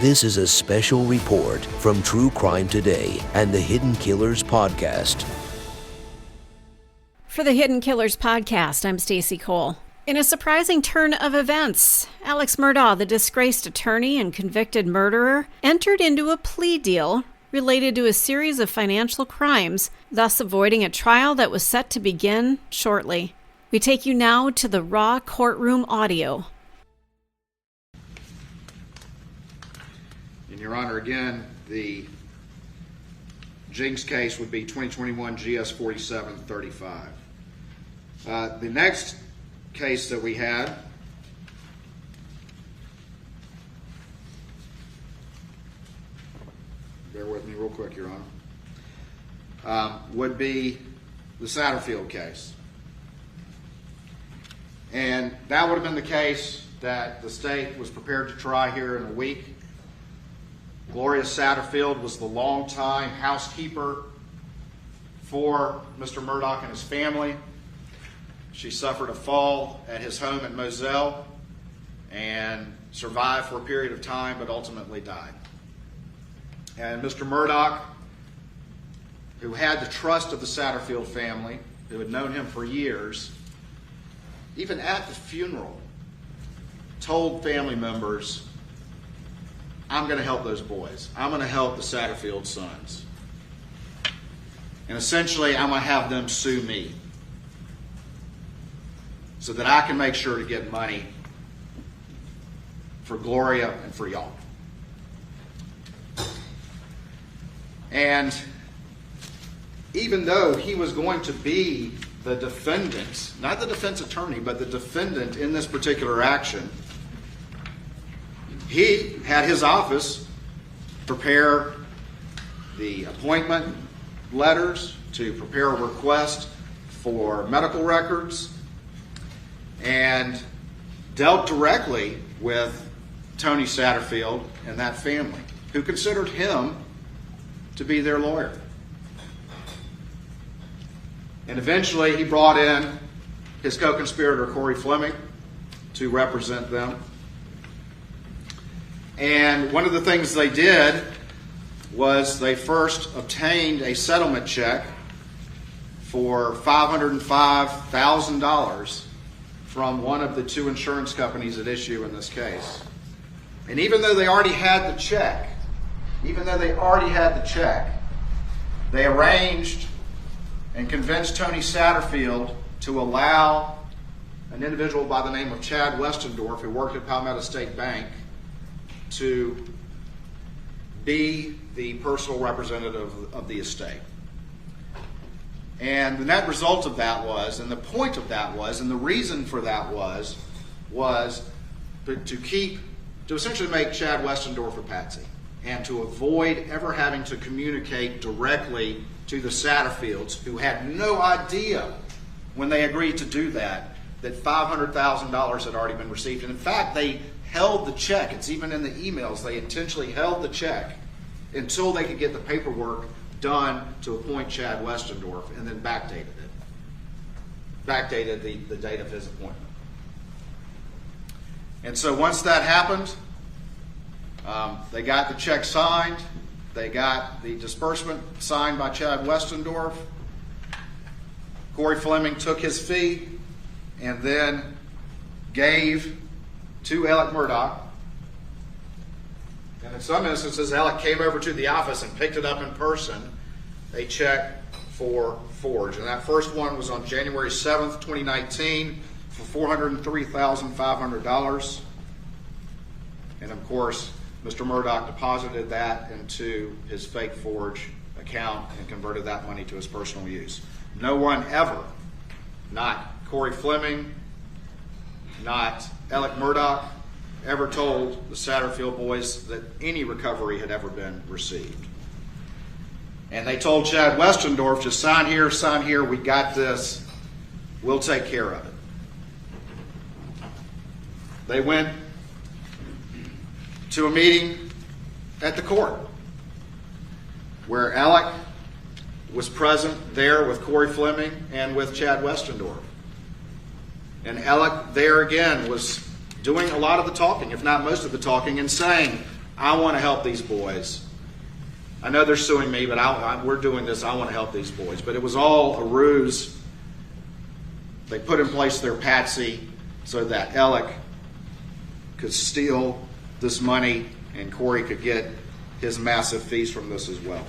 This is a special report from True Crime Today and the Hidden Killers Podcast. For the Hidden Killers Podcast, I'm Stacey Cole. In a surprising turn of events, Alex Murdaugh, the disgraced attorney and convicted murderer, entered into a plea deal related to a series of financial crimes, thus avoiding a trial that was set to begin shortly. We take you now to the raw courtroom audio. And Your Honor, again, the Jinx case would be 2021 GS 4735. The next case that we had bear with me real quick, Your Honor, would be the Satterfield case. And that would have been the case that the state was prepared to try here in a week. Gloria Satterfield was the longtime housekeeper for Mr. Murdaugh and his family. She suffered a fall at his home in Moselle and survived for a period of time, but ultimately died. And Mr. Murdaugh, who had the trust of the Satterfield family, who had known him for years, even at the funeral, told family members, I'm going to help those boys. I'm going to help the Satterfield sons. And essentially, I'm going to have them sue me so that I can make sure to get money for Gloria and for y'all. And even though he was going to be the defendant, not the defense attorney, but the defendant in this particular action, he had his office prepare the appointment letters, to prepare a request for medical records, and dealt directly with Tony Satterfield and that family, who considered him to be their lawyer. And eventually he brought in his co-conspirator Corey Fleming to represent them. And one of the things they did was they first obtained a settlement check for $505,000 from one of the two insurance companies at issue in this case. And even though they already had the check, they arranged and convinced Tony Satterfield to allow an individual by the name of Chad Westendorf, who worked at Palmetto State Bank, to be the personal representative of the estate. And the net result of that was, and the point of that was, and the reason for that was to essentially make Chad Westendorf a patsy, and to avoid ever having to communicate directly to the Satterfields, who had no idea when they agreed to do that $500,000 had already been received. And in fact, they held the check. It's even in the emails. They intentionally held the check until they could get the paperwork done to appoint Chad Westendorf, and then backdated the date of his appointment. And so once that happened, they got the check signed. They got the disbursement signed by Chad Westendorf. Corey Fleming took his fee and then gave to Alec Murdaugh. And in some instances, Alec came over to the office and picked it up in person, a check for forge. And that first one was on January 7th, 2019 for $403,500. And of course, Mr. Murdaugh deposited that into his fake forge account and converted that money to his personal use. No one ever, not Corey Fleming, not Alec Murdaugh, ever told the Satterfield boys that any recovery had ever been received. And they told Chad Westendorf, just sign here, we got this, we'll take care of it. They went to a meeting at the court where Alec was present there with Corey Fleming and with Chad Westendorf. And Alec there again was doing a lot of the talking, if not most of the talking, and saying, I want to help these boys. I know they're suing me, but we're doing this. I want to help these boys. But it was all a ruse. They put in place their patsy so that Alec could steal this money and Corey could get his massive fees from this as well.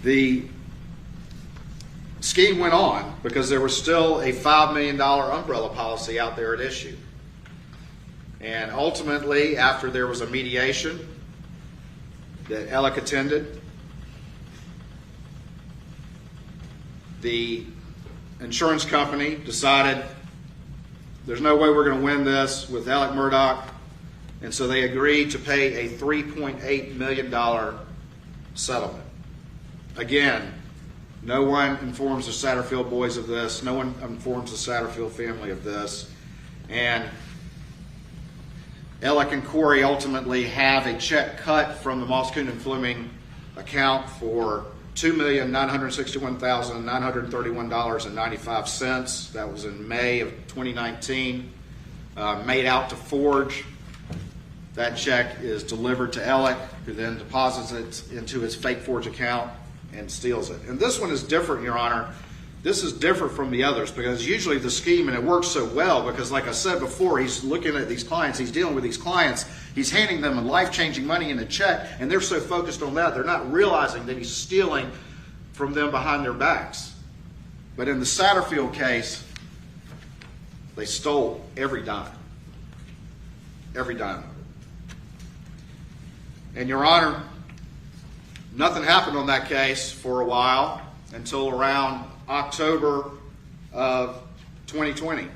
The scheme went on because there was still a $5 million umbrella policy out there at issue. And ultimately, after there was a mediation that Alec attended, the insurance company decided there's no way we're going to win this with Alec Murdaugh, and so they agreed to pay a $3.8 million settlement. Again, no one informs the Satterfield boys of this. No one informs the Satterfield family of this. And Alec and Corey ultimately have a check cut from the Moss Coon and Fleming account for $2,961,931.95. That was in May of 2019. Made out to Forge. That check is delivered to Alec, who then deposits it into his fake Forge account and steals it. And this one is different, Your Honor. This is different from the others because usually the scheme, and it works so well because like I said before, he's looking at these clients, he's dealing with these clients, he's handing them life-changing money in a check, and they're so focused on that, they're not realizing that he's stealing from them behind their backs. But in the Satterfield case, they stole every dime. Every dime of it. And Your Honor, nothing happened on that case for a while until around October of 2020.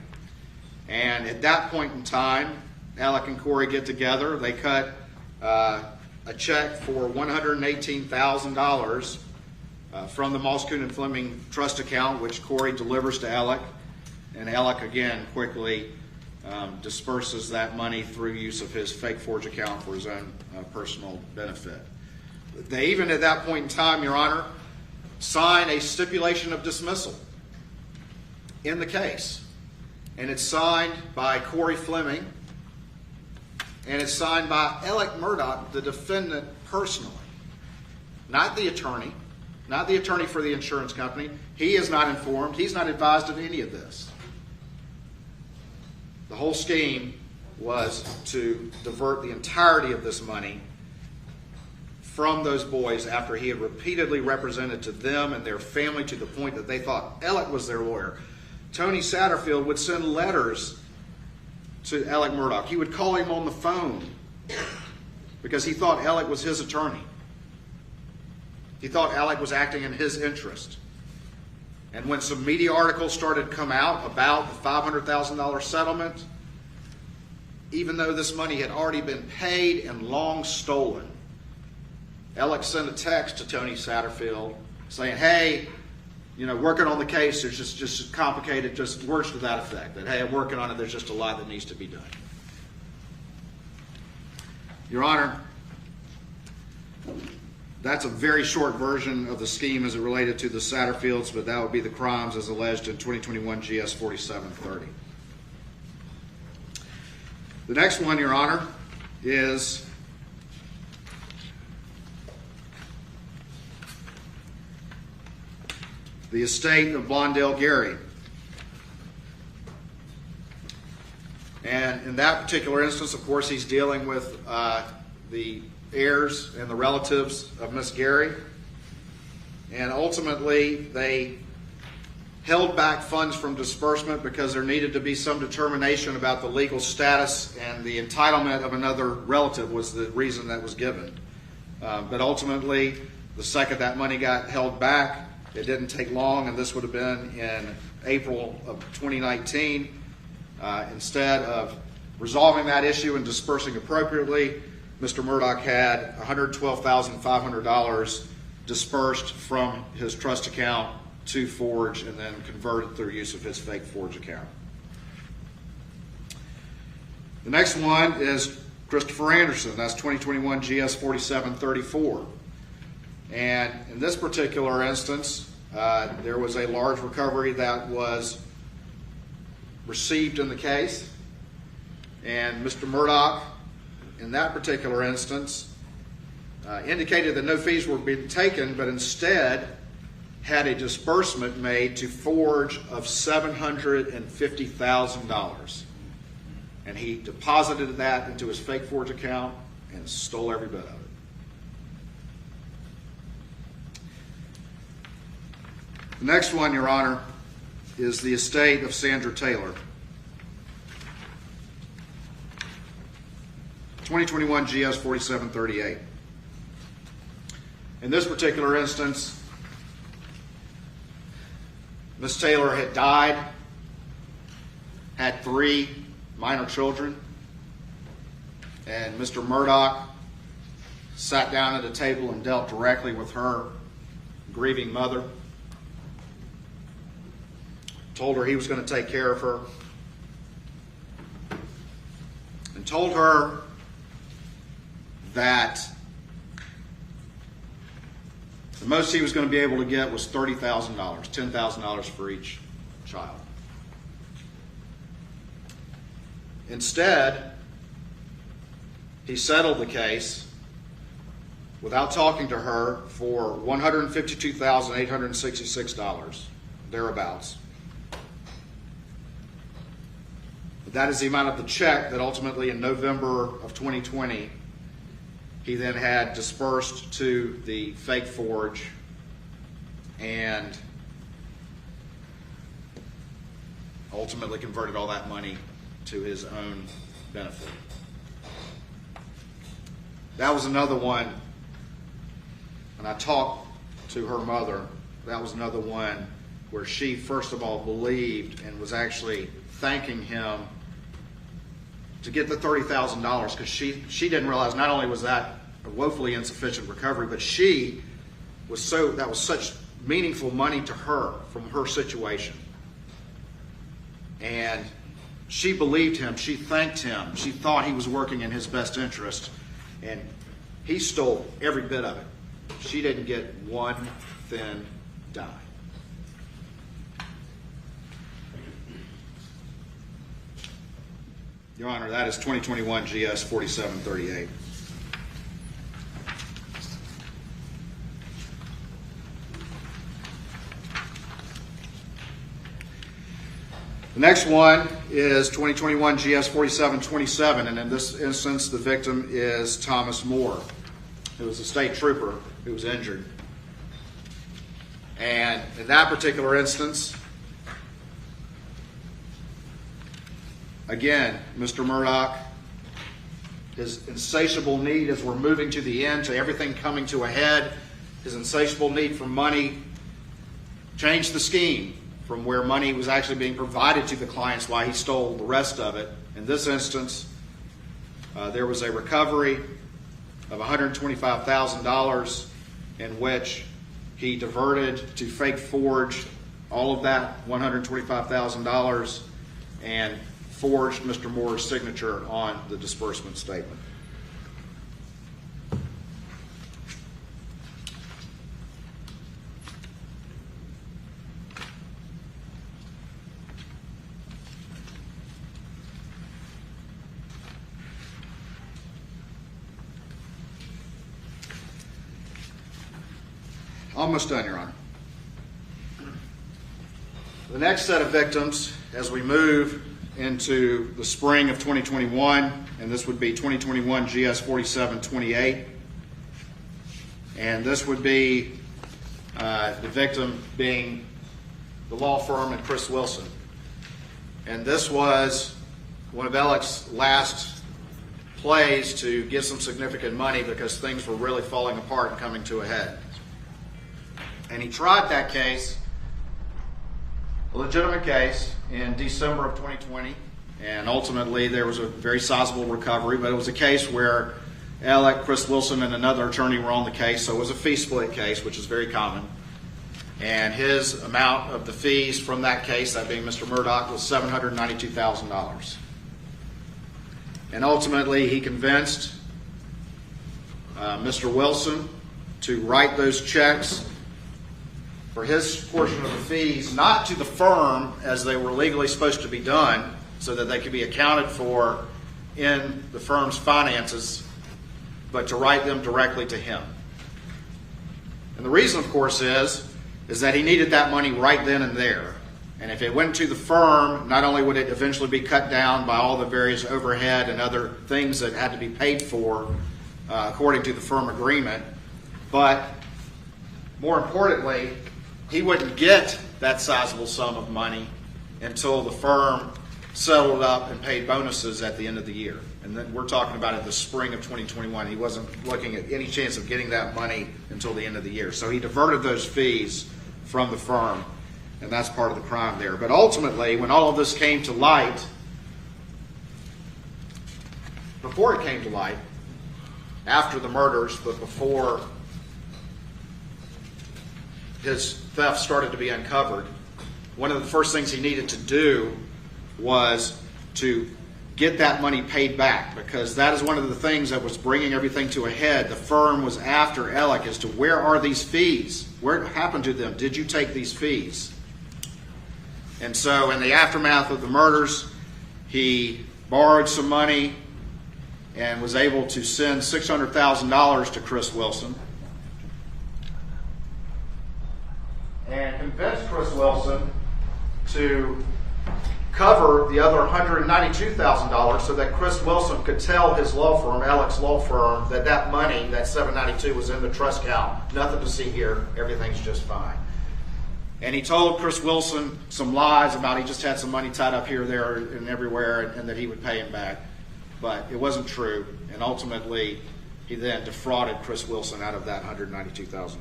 And at that point in time, Alec and Corey get together. They cut a check for $118,000 from the Moss Coon and Fleming trust account, which Corey delivers to Alec. And Alec, again, quickly disperses that money through use of his fake Forge account for his own personal benefit. They even at that point in time, Your Honor, sign a stipulation of dismissal in the case. And it's signed by Corey Fleming, and it's signed by Alec Murdaugh, the defendant, personally. Not the attorney for the insurance company. He is not informed. He's not advised of any of this. The whole scheme was to divert the entirety of this money from those boys after he had repeatedly represented to them and their family to the point that they thought Alec was their lawyer. Tony Satterfield would send letters to Alec Murdaugh. He would call him on the phone because he thought Alec was his attorney. He thought Alec was acting in his interest. And when some media articles started to come out about the $500,000 settlement, even though this money had already been paid and long stolen, Alec sent a text to Tony Satterfield saying, hey, working on the case, there's just complicated, just words to that effect, that, hey, I'm working on it, there's just a lot that needs to be done. Your Honor, that's a very short version of the scheme as it related to the Satterfields, but that would be the crimes as alleged in 2021 GS 4730. The next one, Your Honor, is the estate of Blondell Gary. And in that particular instance, of course, he's dealing with the heirs and the relatives of Miss Gary. And ultimately, they held back funds from disbursement because there needed to be some determination about the legal status, and the entitlement of another relative was the reason that was given. But ultimately, the second that money got held back, it didn't take long, and this would have been in April of 2019. Instead of resolving that issue and dispersing appropriately, Mr. Murdaugh had $112,500 dispersed from his trust account to Forge and then converted through use of his fake Forge account. The next one is Christopher Anderson. That's 2021 GS 4734. And in this particular instance, there was a large recovery that was received in the case, and Mr. Murdaugh in that particular instance, indicated that no fees were being taken, but instead had a disbursement made to Forge of $750,000. And he deposited that into his fake Forge account and stole every bit of it. The next one, Your Honor, is the estate of Sandra Taylor. 2021 GS 4738. In this particular instance, Ms. Taylor had died, had 3 minor children, and Mr. Murdaugh sat down at a table and dealt directly with her grieving mother, told her he was going to take care of her, and told her that the most he was going to be able to get was $30,000, $10,000 for each child. Instead, he settled the case without talking to her for $152,866, thereabouts. That is the amount of the check that ultimately in November of 2020 he then had dispersed to the fake Forge and ultimately converted all that money to his own benefit. That was another one, when I talked to her mother, that was another one where she first of all believed and was actually thanking him to get the $30,000, because she didn't realize not only was that a woefully insufficient recovery, but she was that was such meaningful money to her from her situation. And she believed him, she thanked him, she thought he was working in his best interest, and he stole every bit of it. She didn't get one thin dime. Your Honor, that is 2021 GS 4738. The next one is 2021 GS 4727, and in this instance, the victim is Thomas Moore, who was a state trooper who was injured. And in that particular instance, again, Mr. Murdaugh, his insatiable need as we're moving to the end, to everything coming to a head, his insatiable need for money changed the scheme from where money was actually being provided to the clients while he stole the rest of it. In this instance, there was a recovery of $125,000 in which he diverted to fake Forge all of that $125,000 and forged Mr. Moore's signature on the disbursement statement. Almost done, Your Honor. The next set of victims, as we move into the spring of 2021, and this would be 2021 GS 4728, and this would be the victim being the law firm and Chris Wilson. And this was one of Alec's last plays to get some significant money because things were really falling apart and coming to a head. And he tried that case, a legitimate case, in December of 2020, and ultimately there was a very sizable recovery, but it was a case where Alec, Chris Wilson, and another attorney were on the case, so it was a fee split case, which is very common. And his amount of the fees from that case, that being Mr. Murdaugh, was $792,000. And ultimately he convinced Mr. Wilson to write those checks for his portion of the fees, not to the firm as they were legally supposed to be done, so that they could be accounted for in the firm's finances, but to write them directly to him. And the reason, of course, is that he needed that money right then and there. And if it went to the firm, not only would it eventually be cut down by all the various overhead and other things that had to be paid for according to the firm agreement, but more importantly, he wouldn't get that sizable sum of money until the firm settled up and paid bonuses at the end of the year. And then we're talking about it the spring of 2021. He wasn't looking at any chance of getting that money until the end of the year. So he diverted those fees from the firm, and that's part of the crime there. But ultimately, when all of this came to light, before it came to light, after the murders, but before his theft started to be uncovered, one of the first things he needed to do was to get that money paid back, because that is one of the things that was bringing everything to a head. The firm was after Alec as to where are these fees? What happened to them? Did you take these fees? And so in the aftermath of the murders, he borrowed some money and was able to send $600,000 to Chris Wilson and convinced Chris Wilson to cover the other $192,000 so that Chris Wilson could tell his law firm, Alec's law firm, that that money, that $792, was in the trust account. Nothing to see here. Everything's just fine. And he told Chris Wilson some lies about he just had some money tied up here, there, and everywhere, and that he would pay him back. But it wasn't true. And ultimately, he then defrauded Chris Wilson out of that $192,000.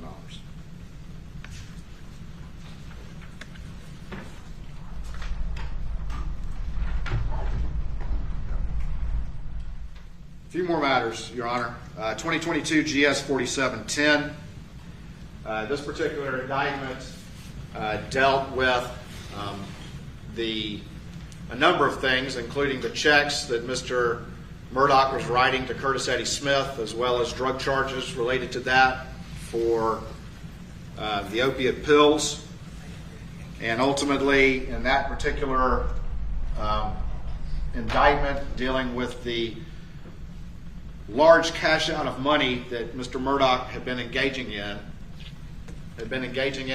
A few more matters, Your Honor. 2022 GS 4710. This particular indictment dealt with a number of things, including the checks that Mr. Murdaugh was writing to Curtis Eddie Smith, as well as drug charges related to that for the opiate pills. And ultimately, in that particular indictment dealing with the large cash out of money that Mr. Murdaugh had been engaging in,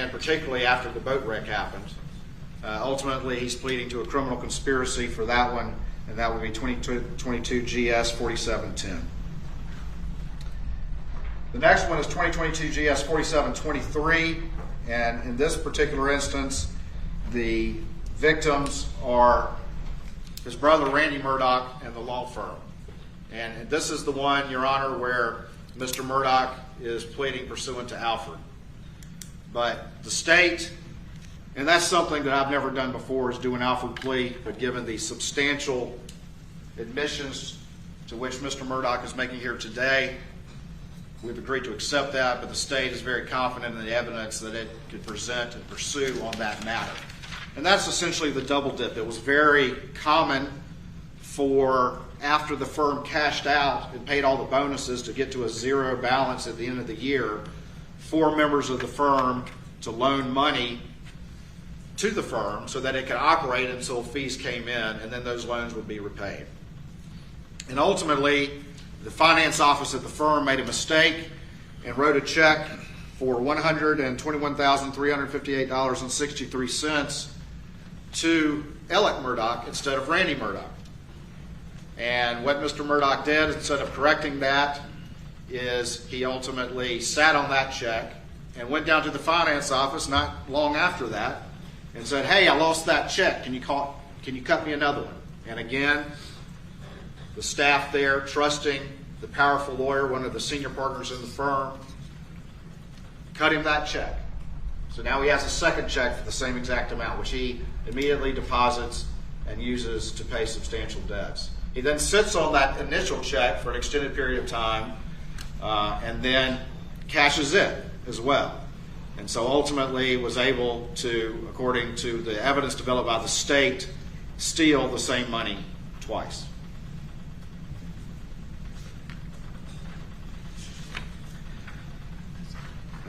particularly after the boat wreck happened. Ultimately, he's pleading to a criminal conspiracy for that one, and that would be 2022 GS 4710. The next one is 2022 GS 4723, and in this particular instance, the victims are his brother Randy Murdaugh and the law firm. And this is the one, Your Honor, where Mr. Murdaugh is pleading pursuant to Alford. But the state, and that's something that I've never done before, is do an Alford plea, but given the substantial admissions to which Mr. Murdaugh is making here today, we've agreed to accept that, but the state is very confident in the evidence that it could present and pursue on that matter. And that's essentially the double dip. It was very common for, after the firm cashed out and paid all the bonuses to get to a zero balance at the end of the year, 4 members of the firm to loan money to the firm so that it could operate until fees came in, and then those loans would be repaid. And ultimately, the finance office at the firm made a mistake and wrote a check for $121,358.63 to Alec Murdaugh instead of Randy Murdaugh. And what Mr. Murdaugh did, instead of correcting that, is he ultimately sat on that check and went down to the finance office not long after that and said, "Hey, I lost that check. Can you cut me another one?" And again, the staff there, trusting the powerful lawyer, one of the senior partners in the firm, cut him that check. So now he has a second check for the same exact amount, which he immediately deposits and uses to pay substantial debts. He then sits on that initial check for an extended period of time and then cashes it as well. And so ultimately was able to, according to the evidence developed by the state, steal the same money twice.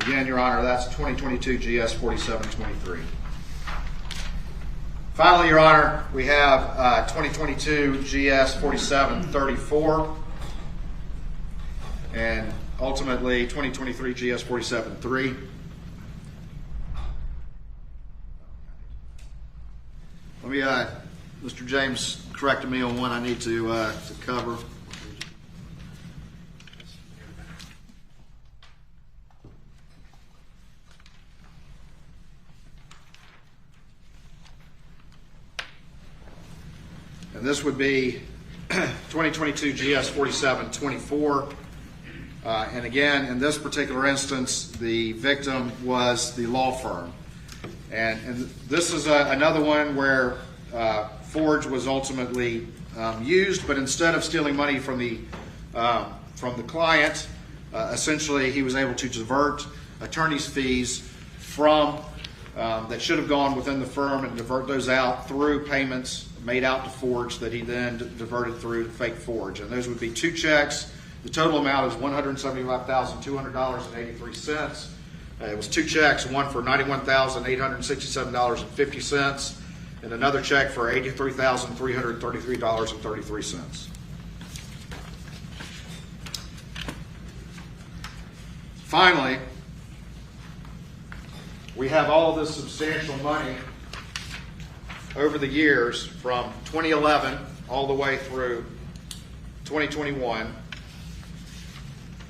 Again, Your Honor, that's 2022 GS 4723. Finally, Your Honor, we have 2022 GS 4734 and ultimately 2023 GS 473. Let me, Mr. James corrected me on one I need to cover. And this would be 2022 GS 4724. And again, in this particular instance, the victim was the law firm. And this is another one where forge was ultimately used, but instead of stealing money from the client, essentially he was able to divert attorney's fees from that should have gone within the firm and divert those out through payments made out to forge that he then diverted through fake forge. And those would be 2 checks. The total amount is $175,200.83. It was 2 checks, one for $91,867.50 and another check for $83,333.33. Finally, we have all of this substantial money over the years from 2011 all the way through 2021.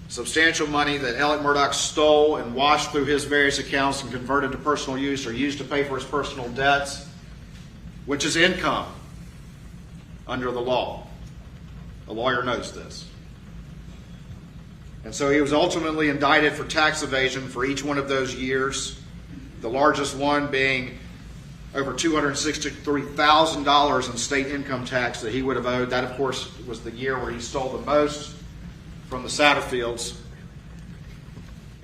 Substantial money that Alec Murdaugh stole and washed through his various accounts and converted to personal use or used to pay for his personal debts, which is income under the law. A lawyer knows this. And so he was ultimately indicted for tax evasion for each one of those years, the largest one being over $263,000 in state income tax that he would have owed. That, of course, was the year where he stole the most from the Satterfields.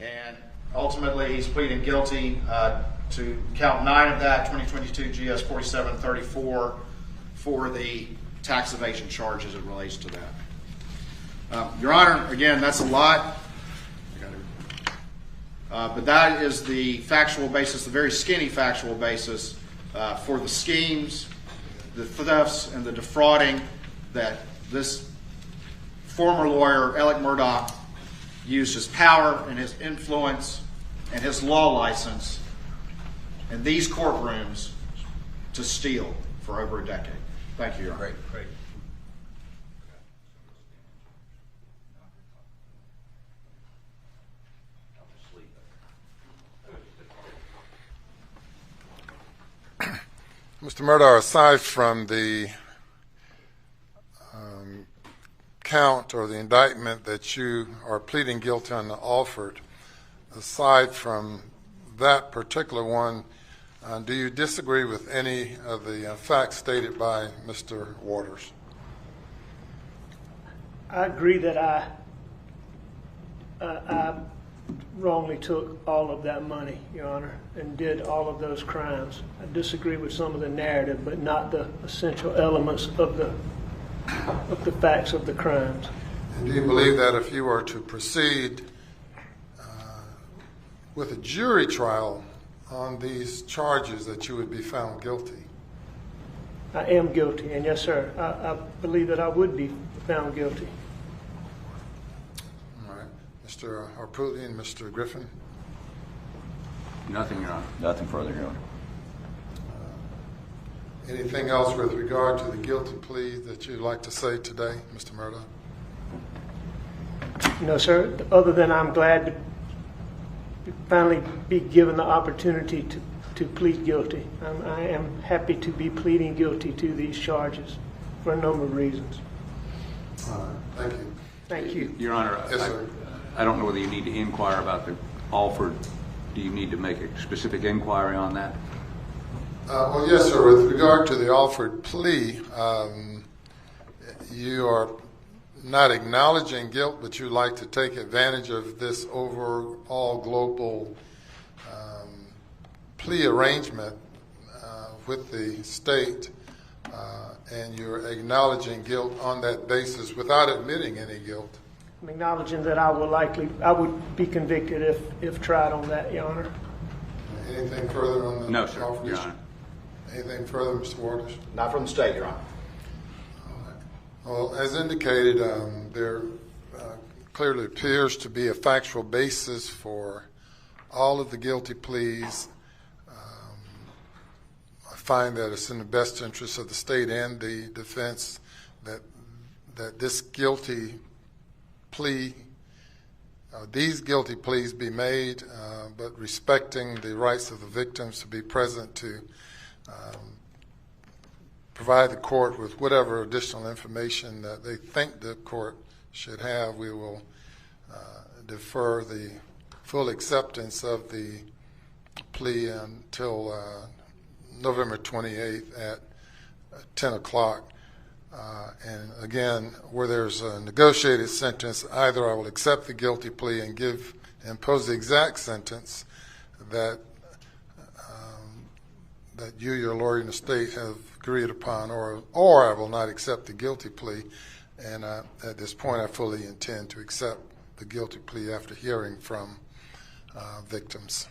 And ultimately, he's pleading guilty to count 9 of that, 2022 GS 4734, for the tax evasion charge as it relates to that. Your Honor, again, that's a lot. But that is the factual basis, the very skinny factual basis for the schemes, the thefts, and the defrauding that this former lawyer, Alec Murdaugh, used his power and his influence and his law license in these courtrooms to steal for over a decade. Thank you, Your Honor. Great. Mr. Murdaugh, aside from the count or the indictment that you are pleading guilty on the Alford, aside from that particular one, do you disagree with any of the facts stated by Mr. Waters? I agree that I wrongly took all of that money, Your Honor, and did all of those crimes. I disagree with some of the narrative, but not the essential elements of the facts of the crimes. And do you believe that if you were to proceed with a jury trial on these charges that you would be found guilty? I am guilty, and yes, sir, I believe that I would be found guilty. All right. Mr. Harpootlian and Mr. Griffin? Nothing, Your Honor. Nothing further, Your Honor. Anything else with regard to the guilty plea that you'd like to say today, Mr. Murdaugh? No, sir, other than I'm glad to finally be given the opportunity to plead guilty. I am happy to be pleading guilty to these charges for a number of reasons. All right. Thank you. Thank you. Your Honor, Yes, sir. I don't know whether you need to inquire about the Alford. Do you need to make a specific inquiry on that? Well, yes, sir. With regard to the Alford plea, you are not acknowledging guilt, but you like to take advantage of this overall global plea arrangement with the state, and you're acknowledging guilt on that basis without admitting any guilt. I'm acknowledging that I would be convicted if tried on that, Your Honor. Anything further on the No, sir, Alford Your issue? Honor. Anything further, Mr. Waters? Not from the state, Your Honor. Well, as indicated, there clearly appears to be a factual basis for all of the guilty pleas. I find that it's in the best interest of the state and the defense that this guilty plea, these guilty pleas be made, but respecting the rights of the victims to be present to provide the court with whatever additional information that they think the court should have. We will defer the full acceptance of the plea until November 28th at 10 o'clock. And again, where there's a negotiated sentence, either I will accept the guilty plea and impose the exact sentence that that you, your lawyer, and the state have agreed upon, or I will not accept the guilty plea. And at this point, I fully intend to accept the guilty plea after hearing from victims.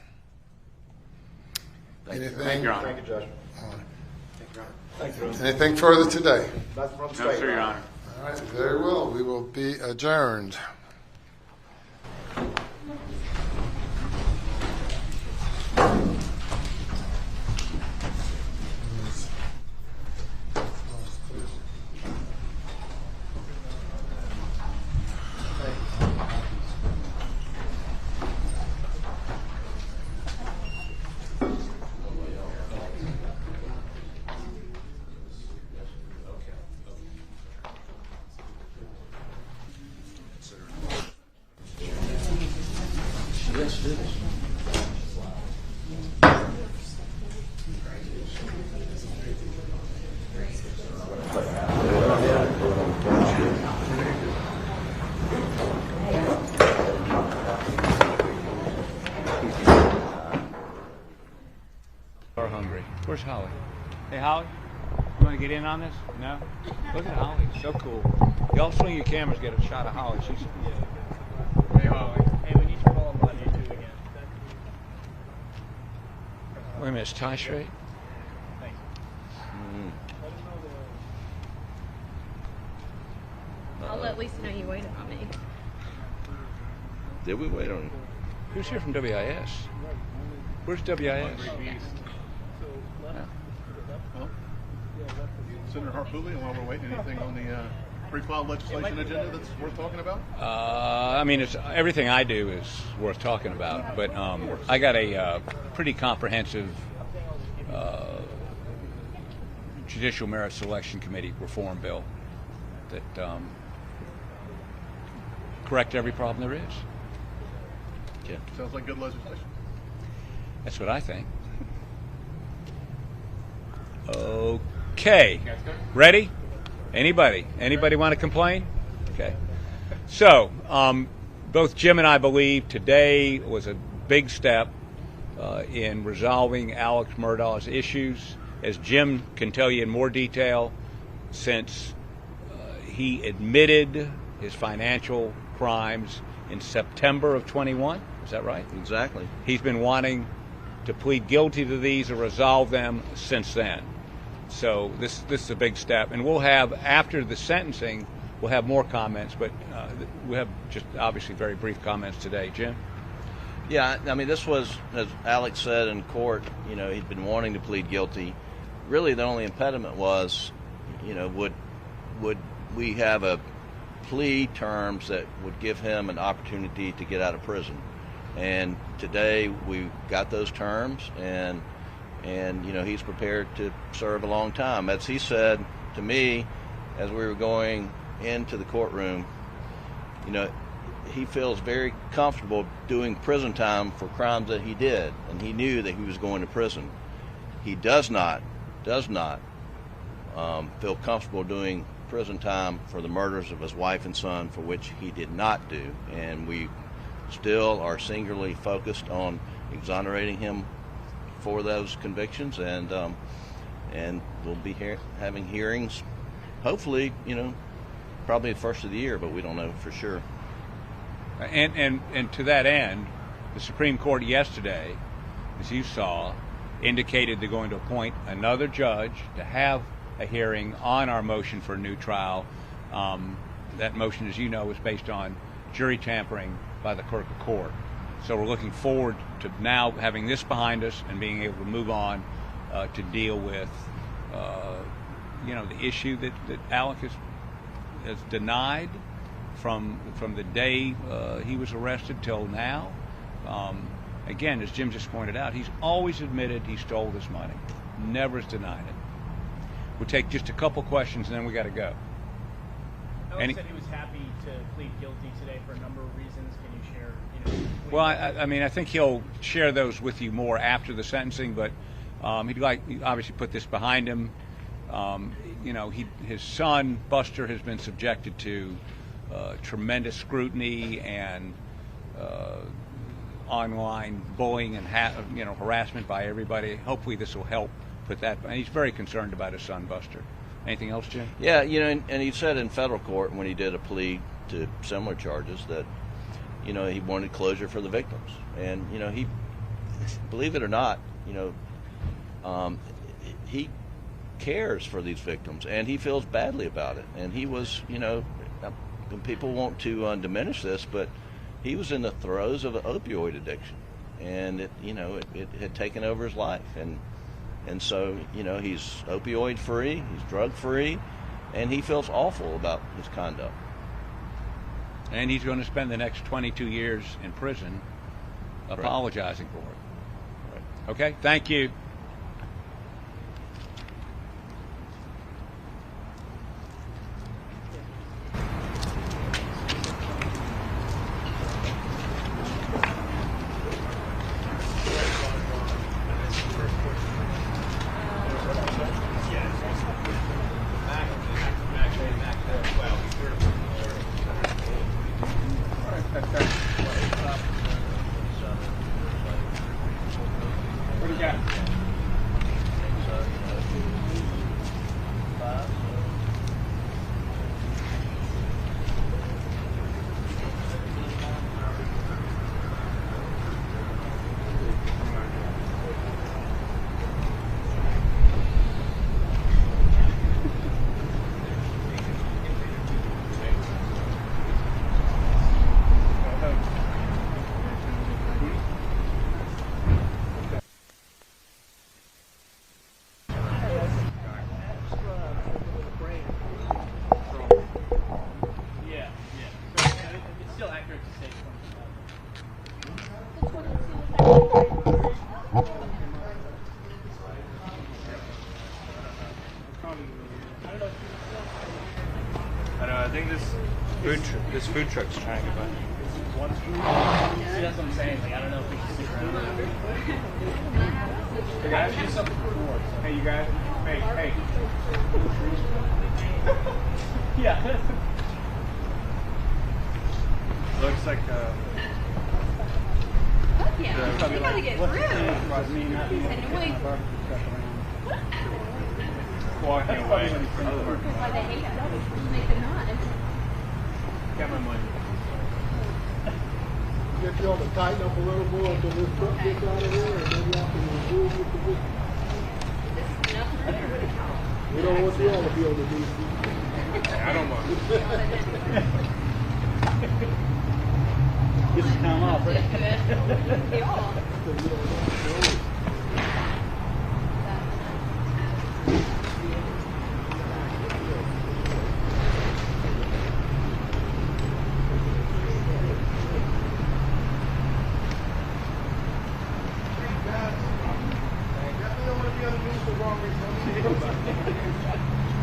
Anything? Thank you, Your Honor. Thank you, Judge. Thank you, Ron. Anything further today? Nothing from the No, state, sir, Your Honor. All right, very well. We will be adjourned. Where's Holly? Hey, Holly, you want to get in on this? No? Look at Holly, so cool. Y'all swing your cameras, get a shot of Holly. She's... Hey, Holly. Hey, we need to follow up on you two again. Wait a minute, is tie straight? Thanks. I'll let Lisa know you waited on me. Did we wait on you? Who's here from WIS? Where's WIS? Senator Harpootlian, and while we're waiting, anything on the pre-filed legislation agenda that's worth talking about? I mean, everything I do is worth talking about, but I got a pretty comprehensive Judicial Merit Selection Committee reform bill that correct every problem there is. Yeah. Sounds like good legislation. That's what I think. Okay. Ready? Anybody want to complain? Okay. So, both Jim and I believe today was a big step in resolving Alex Murdaugh's issues. As Jim can tell you in more detail, since he admitted his financial crimes in September of 21. Is that right? Exactly. He's been wanting to plead guilty to these or resolve them since then. So this is a big step, and we'll have, after the sentencing, we'll have more comments, but we have just obviously very brief comments today. Jim? Yeah, I mean, this was, as Alex said in court, you know, he'd been wanting to plead guilty. Really, the only impediment was, you know, would we have a plea terms that would give him an opportunity to get out of prison? And today we got those terms, and you know, he's prepared to serve a long time. As he said to me as we were going into the courtroom, you know, he feels very comfortable doing prison time for crimes that he did, and he knew that he was going to prison. He does not feel comfortable doing prison time for the murders of his wife and son, for which he did not do, and we still are singularly focused on exonerating him for those convictions, and we'll be having hearings, hopefully, you know, probably the first of the year, but we don't know for sure. And to that end, the Supreme Court yesterday, as you saw, indicated they're going to appoint another judge to have a hearing on our motion for a new trial. That motion, as you know, is based on jury tampering by the clerk of court. So we're looking forward to now having this behind us and being able to move on to deal with, the issue that Alec has denied from the day he was arrested till now. Again, as Jim just pointed out, he's always admitted he stole this money, never has denied it. We'll take just a couple questions and then we got to go. Alex said he was happy to plead guilty today for a number of reasons. Can you share? Well, I think he'll share those with you more after the sentencing, but he'd obviously put this behind him. His son Buster has been subjected to tremendous scrutiny and online bullying and harassment by everybody. Hopefully, this will help put that. And he's very concerned about his son Buster. Anything else, Jim? Yeah, and he said in federal court when he did a plea to similar charges that, he wanted closure for the victims. And, he, believe it or not, he cares for these victims and he feels badly about it. And he was, people want to diminish this, but he was in the throes of an opioid addiction. And, it had taken over his life. And so, he's opioid free, he's drug free, and he feels awful about his conduct. And he's going to spend the next 22 years in prison apologizing for it. Right. Okay, thank you. This food truck's trying to buy. See, that's what I'm saying. I don't know if we can sit around. Hey guys, do something before. Hey, you guys. Hey. Yeah. Looks like Yeah, we gotta get through. walking away. Why they hate us. They could not. Got my money. Get y'all to tighten up a little more until this truck gets out of here, and then y'all can move with the victim. We don't want you all to be on the DC. I don't mind. Get the time off, right? Yeah.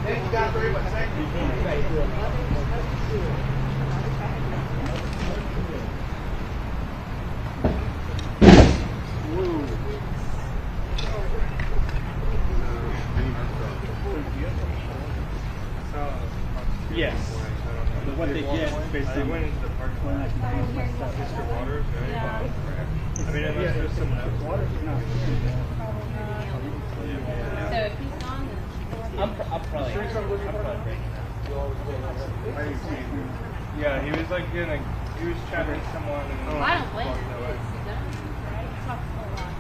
Thank you guys very much. Thank you. Yes. But what they get based on went into the parking lot. Mr. Waters, right? I mean, unless there's someone else. Waters or not? So if he's gone, I'm probably breaking Yeah, he was like he was chatting to someone and I don't blame him. walked away. He's done, right? He talks a lot.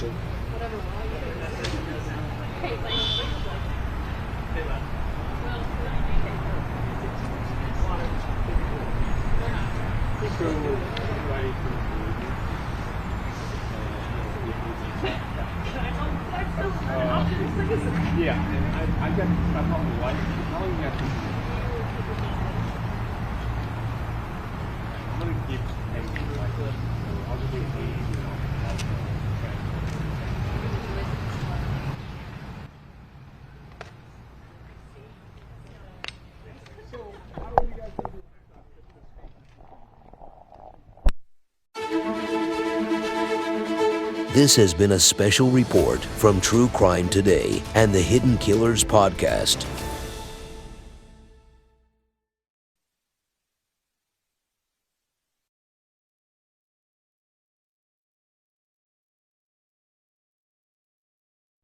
Yeah, and I got my whole life. How long you have to? I'm gonna keep hanging like this. I'll just do This has been a special report from True Crime Today and the Hidden Killers podcast.